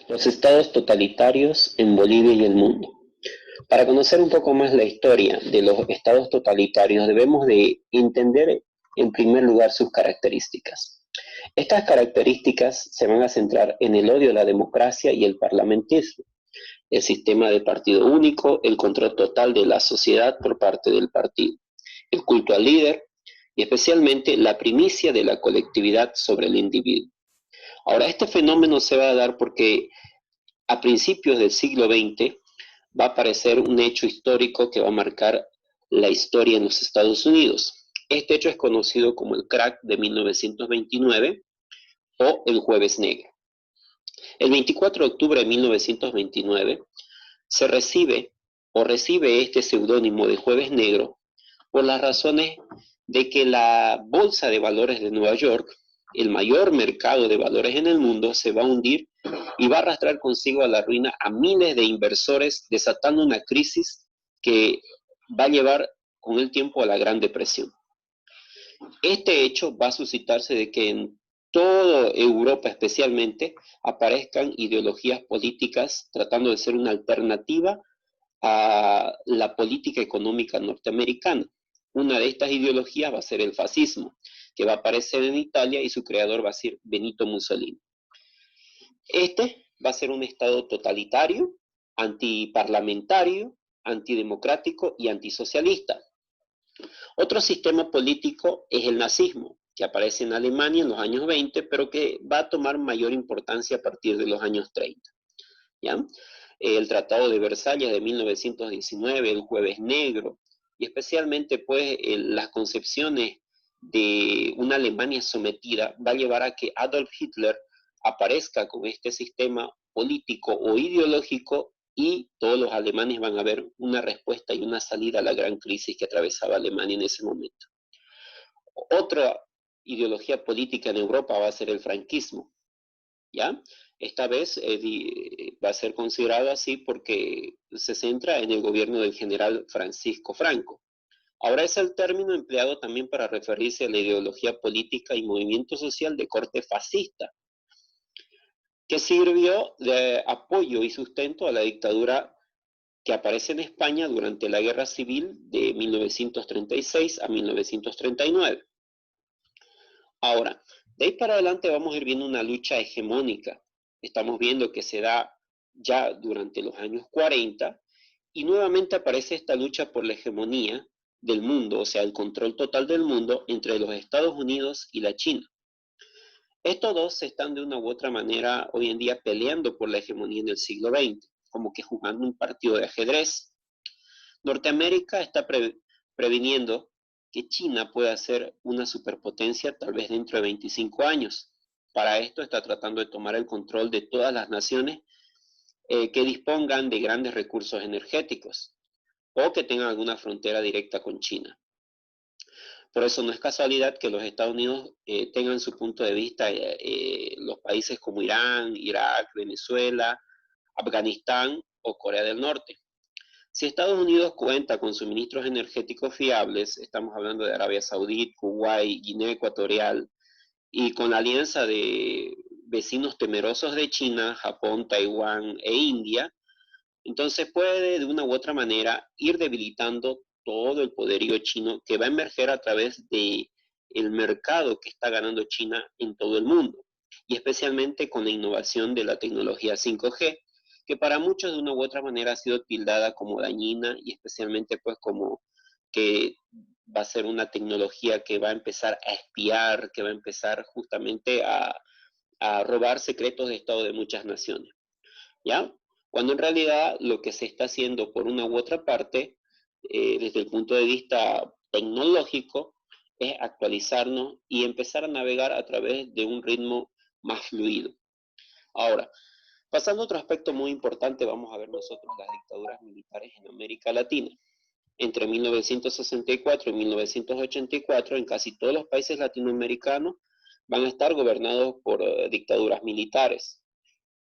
Los estados totalitarios en Bolivia y el mundo. Para conocer un poco más la historia de los estados totalitarios debemos de entender en primer lugar sus características. Estas características se van a centrar en el odio a la democracia y el parlamentarismo, el sistema de partido único, el control total de la sociedad por parte del partido, el culto al líder y especialmente la primicia de la colectividad sobre el individuo. Ahora, este fenómeno se va a dar porque a principios del siglo XX va a aparecer un hecho histórico que va a marcar la historia en los Estados Unidos. Este hecho es conocido como el crack de 1929 o el Jueves Negro. El 24 de octubre de 1929 se recibe este seudónimo de Jueves Negro por las razones de que la Bolsa de Valores de Nueva York, el mayor mercado de valores en el mundo, se va a hundir y va a arrastrar consigo a la ruina a miles de inversores, desatando una crisis que va a llevar con el tiempo a la Gran Depresión. Este hecho va a suscitarse de que en toda Europa especialmente aparezcan ideologías políticas tratando de ser una alternativa a la política económica norteamericana. Una de estas ideologías va a ser el fascismo, que va a aparecer en Italia y su creador va a ser Benito Mussolini. Este va a ser un estado totalitario, antiparlamentario, antidemocrático y antisocialista. Otro sistema político es el nazismo, que aparece en Alemania en los años 20, pero que va a tomar mayor importancia a partir de los años 30. ¿Ya? El Tratado de Versalles de 1919, el Jueves Negro, y especialmente pues las concepciones de una Alemania sometida va a llevar a que Adolf Hitler aparezca con este sistema político o ideológico y todos los alemanes van a ver una respuesta y una salida a la gran crisis que atravesaba Alemania en ese momento. Otra ideología política en Europa va a ser el franquismo, ¿ya? Esta vez va a ser considerado así porque se centra en el gobierno del general Francisco Franco. Ahora es el término empleado también para referirse a la ideología política y movimiento social de corte fascista, que sirvió de apoyo y sustento a la dictadura que aparece en España durante la Guerra Civil de 1936 a 1939. Ahora, de ahí para adelante vamos a ir viendo una lucha hegemónica. Estamos viendo que se da ya durante los años 40 y nuevamente aparece esta lucha por la hegemonía del mundo, o sea, el control total del mundo entre los Estados Unidos y la China. Estos dos se están de una u otra manera hoy en día peleando por la hegemonía en el siglo XX, como que jugando un partido de ajedrez. Norteamérica está previniendo que China pueda ser una superpotencia tal vez dentro de 25 años. Para esto está tratando de tomar el control de todas las naciones que dispongan de grandes recursos energéticos o que tengan alguna frontera directa con China. Por eso no es casualidad que los Estados Unidos tengan su punto de vista los países como Irán, Irak, Venezuela, Afganistán o Corea del Norte. Si Estados Unidos cuenta con suministros energéticos fiables, estamos hablando de Arabia Saudita, Kuwait, Guinea Ecuatorial, y con la alianza de vecinos temerosos de China, Japón, Taiwán e India, entonces puede de una u otra manera ir debilitando todo el poderío chino que va a emerger a través de el mercado que está ganando China en todo el mundo, y especialmente con la innovación de la tecnología 5G, que para muchos de una u otra manera ha sido tildada como dañina y especialmente pues como que va a ser una tecnología que va a empezar a espiar, que va a empezar justamente a robar secretos de Estado de muchas naciones, ¿ya? Cuando en realidad lo que se está haciendo por una u otra parte, desde el punto de vista tecnológico, es actualizarnos y empezar a navegar a través de un ritmo más fluido. Ahora, pasando a otro aspecto muy importante, vamos a ver nosotros las dictaduras militares en América Latina. Entre 1964 y 1984, en casi todos los países latinoamericanos van a estar gobernados por dictaduras militares.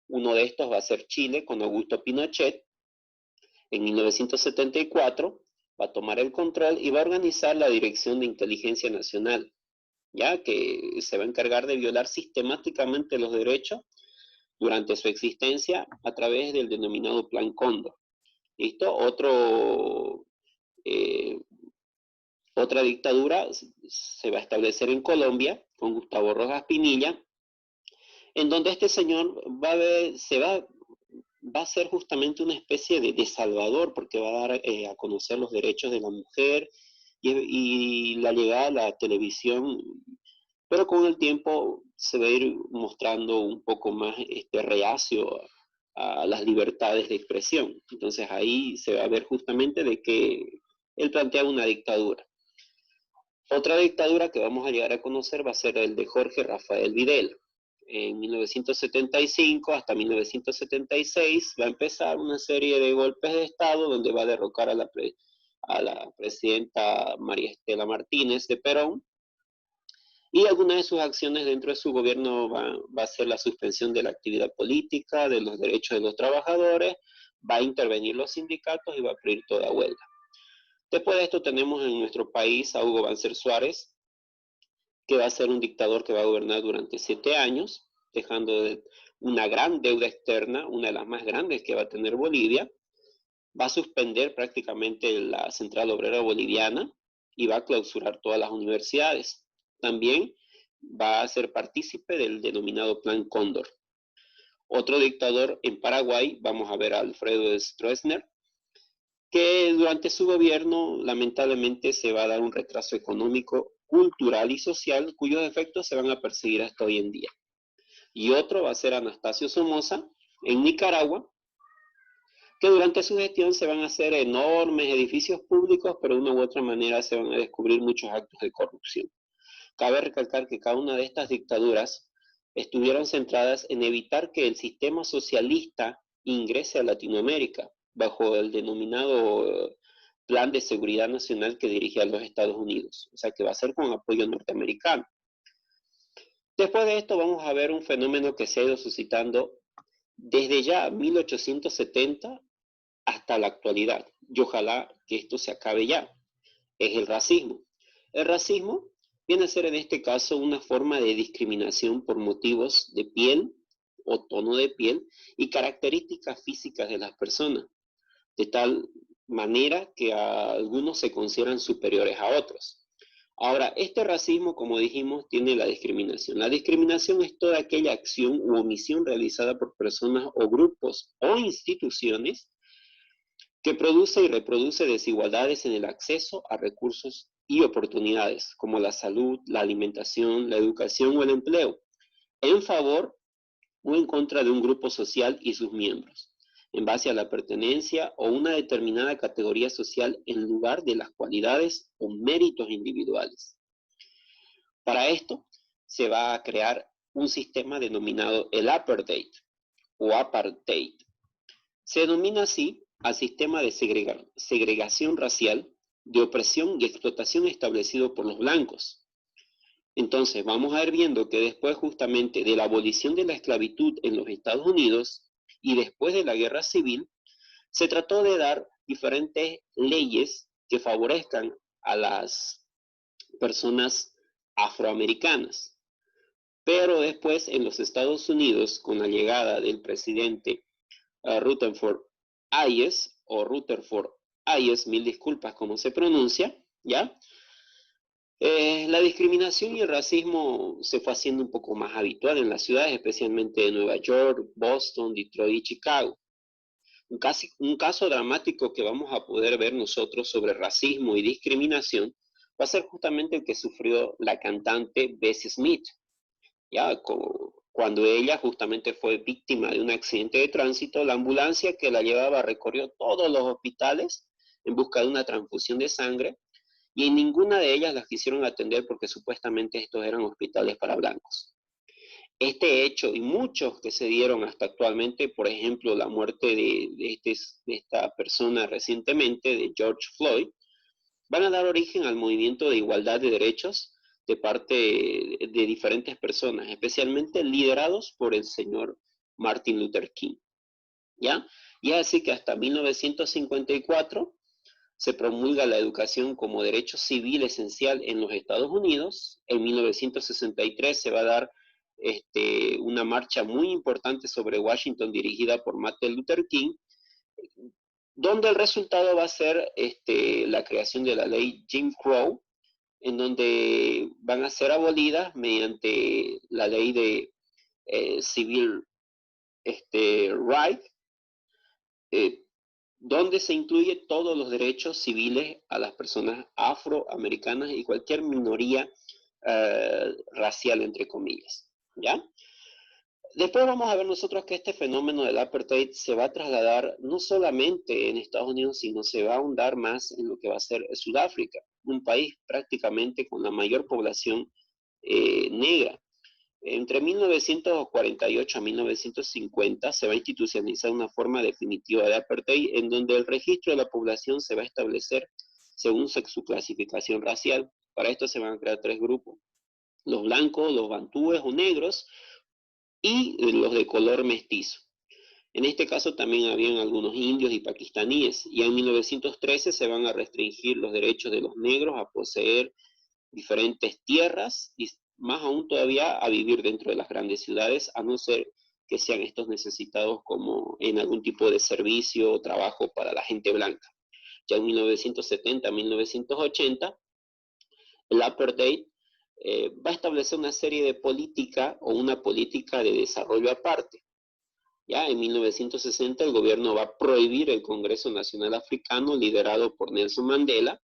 Uno de estos va a ser Chile con Augusto Pinochet. En 1974 va a tomar el control y va a organizar la Dirección de Inteligencia Nacional, ya que se va a encargar de violar sistemáticamente los derechos durante su existencia a través del denominado Plan Cóndor. ¿Listo? Otra dictadura se va a establecer en Colombia con Gustavo Rojas Pinilla, en donde este señor va a ser justamente una especie de salvador, porque va a dar a conocer los derechos de la mujer y la llegada a la televisión, pero con el tiempo se va a ir mostrando un poco más reacio a las libertades de expresión. Entonces ahí se va a ver justamente de que él plantea una dictadura. Otra dictadura que vamos a llegar a conocer va a ser el de Jorge Rafael Videla. En 1975 hasta 1976 va a empezar una serie de golpes de Estado donde va a derrocar a la presidenta María Estela Martínez de Perón, y algunas de sus acciones dentro de su gobierno va a ser la suspensión de la actividad política, de los derechos de los trabajadores, va a intervenir los sindicatos y va a prohibir toda huelga. Después de esto tenemos en nuestro país a Hugo Banzer Suárez, que va a ser un dictador que va a gobernar durante 7 años, dejando una gran deuda externa, una de las más grandes que va a tener Bolivia. Va a suspender prácticamente la Central Obrera Boliviana y va a clausurar todas las universidades. También va a ser partícipe del denominado Plan Cóndor. Otro dictador en Paraguay, vamos a ver a Alfredo Stroessner, que durante su gobierno lamentablemente se va a dar un retraso económico, cultural y social, cuyos efectos se van a perseguir hasta hoy en día. Y otro va a ser Anastasio Somoza, en Nicaragua, que durante su gestión se van a hacer enormes edificios públicos, pero de una u otra manera se van a descubrir muchos actos de corrupción. Cabe recalcar que cada una de estas dictaduras estuvieron centradas en evitar que el sistema socialista ingrese a Latinoamérica, bajo el denominado Plan de Seguridad Nacional que dirigía a los Estados Unidos, o sea que va a ser con apoyo norteamericano. Después de esto vamos a ver un fenómeno que se ha ido suscitando desde ya 1870 hasta la actualidad, y ojalá que esto se acabe ya, es el racismo. El racismo viene a ser en este caso una forma de discriminación por motivos de piel o tono de piel y características físicas de las personas, de tal manera que a algunos se consideran superiores a otros. Ahora, este racismo, como dijimos, tiene la discriminación. La discriminación es toda aquella acción u omisión realizada por personas o grupos o instituciones que produce y reproduce desigualdades en el acceso a recursos y oportunidades, como la salud, la alimentación, la educación o el empleo, en favor o en contra de un grupo social y sus miembros, en base a la pertenencia o una determinada categoría social en lugar de las cualidades o méritos individuales. Para esto se va a crear un sistema denominado el apartheid o apartheid. Se denomina así al sistema de segregación racial, de opresión y explotación establecido por los blancos. Entonces vamos a ir viendo que después justamente de la abolición de la esclavitud en los Estados Unidos y después de la guerra civil, se trató de dar diferentes leyes que favorezcan a las personas afroamericanas. Pero después en los Estados Unidos, con la llegada del presidente Rutherford Hayes, o Rutherford Hayes, mil disculpas como se pronuncia, ¿ya? La discriminación y el racismo se fue haciendo un poco más habitual en las ciudades, especialmente de Nueva York, Boston, Detroit y Chicago. Un caso dramático que vamos a poder ver nosotros sobre racismo y discriminación va a ser justamente el que sufrió la cantante Bessie Smith, ¿ya? Cuando ella justamente fue víctima de un accidente de tránsito, la ambulancia que la llevaba recorrió todos los hospitales en busca de una transfusión de sangre, y en ninguna de ellas las quisieron atender porque supuestamente estos eran hospitales para blancos. Este hecho y muchos que se dieron hasta actualmente, por ejemplo, la muerte de esta persona recientemente, de George Floyd, van a dar origen al movimiento de igualdad de derechos de parte de diferentes personas, especialmente liderados por el señor Martin Luther King, ¿ya? Y es así que hasta 1954 se promulga la educación como derecho civil esencial en los Estados Unidos. En 1963 se va a dar una marcha muy importante sobre Washington dirigida por Martin Luther King, donde el resultado va a ser la creación de la ley Jim Crow, en donde van a ser abolidas mediante la ley de Civil Right, donde se incluye todos los derechos civiles a las personas afroamericanas y cualquier minoría racial, entre comillas, ¿ya? Después vamos a ver nosotros que este fenómeno del apartheid se va a trasladar no solamente en Estados Unidos, sino se va a ahondar más en lo que va a ser Sudáfrica, un país prácticamente con la mayor población negra. Entre 1948 a 1950 se va a institucionalizar una forma definitiva de apartheid en donde el registro de la población se va a establecer según su clasificación racial. Para esto se van a crear 3 grupos: los blancos, los bantúes o negros y los de color mestizo. En este caso también habían algunos indios y pakistaníes. Y en 1913 se van a restringir los derechos de los negros a poseer diferentes tierras y más aún todavía a vivir dentro de las grandes ciudades, a no ser que sean estos necesitados como en algún tipo de servicio o trabajo para la gente blanca. Ya en 1970, 1980, el apartheid va a establecer una serie de política o una política de desarrollo aparte. Ya en 1960 el gobierno va a prohibir el Congreso Nacional Africano liderado por Nelson Mandela,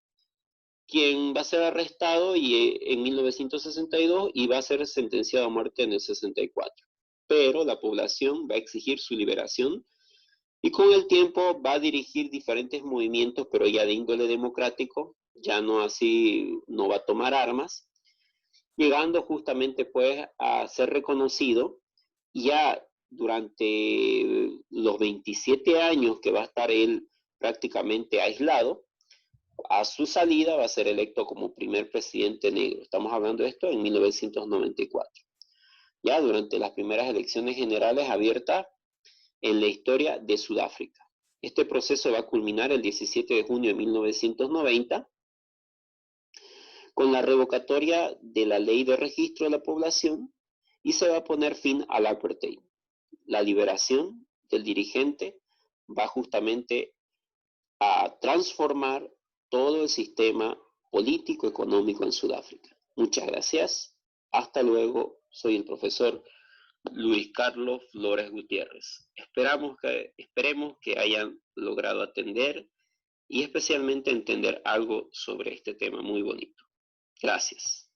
quien va a ser arrestado en 1962 y va a ser sentenciado a muerte en el 64. Pero la población va a exigir su liberación y con el tiempo va a dirigir diferentes movimientos, pero ya de índole democrático, ya no así, no va a tomar armas, llegando justamente pues a ser reconocido ya durante los 27 años que va a estar él prácticamente aislado. A su salida va a ser electo como primer presidente negro. Estamos hablando de esto en 1994. Ya durante las primeras elecciones generales abiertas en la historia de Sudáfrica. Este proceso va a culminar el 17 de junio de 1990 con la revocatoria de la ley de registro de la población y se va a poner fin al apartheid. La liberación del dirigente va justamente a transformar todo el sistema político económico en Sudáfrica. Muchas gracias. Hasta luego. Soy el profesor Luis Carlos Flores Gutiérrez. Esperemos que hayan logrado atender y especialmente entender algo sobre este tema muy bonito. Gracias.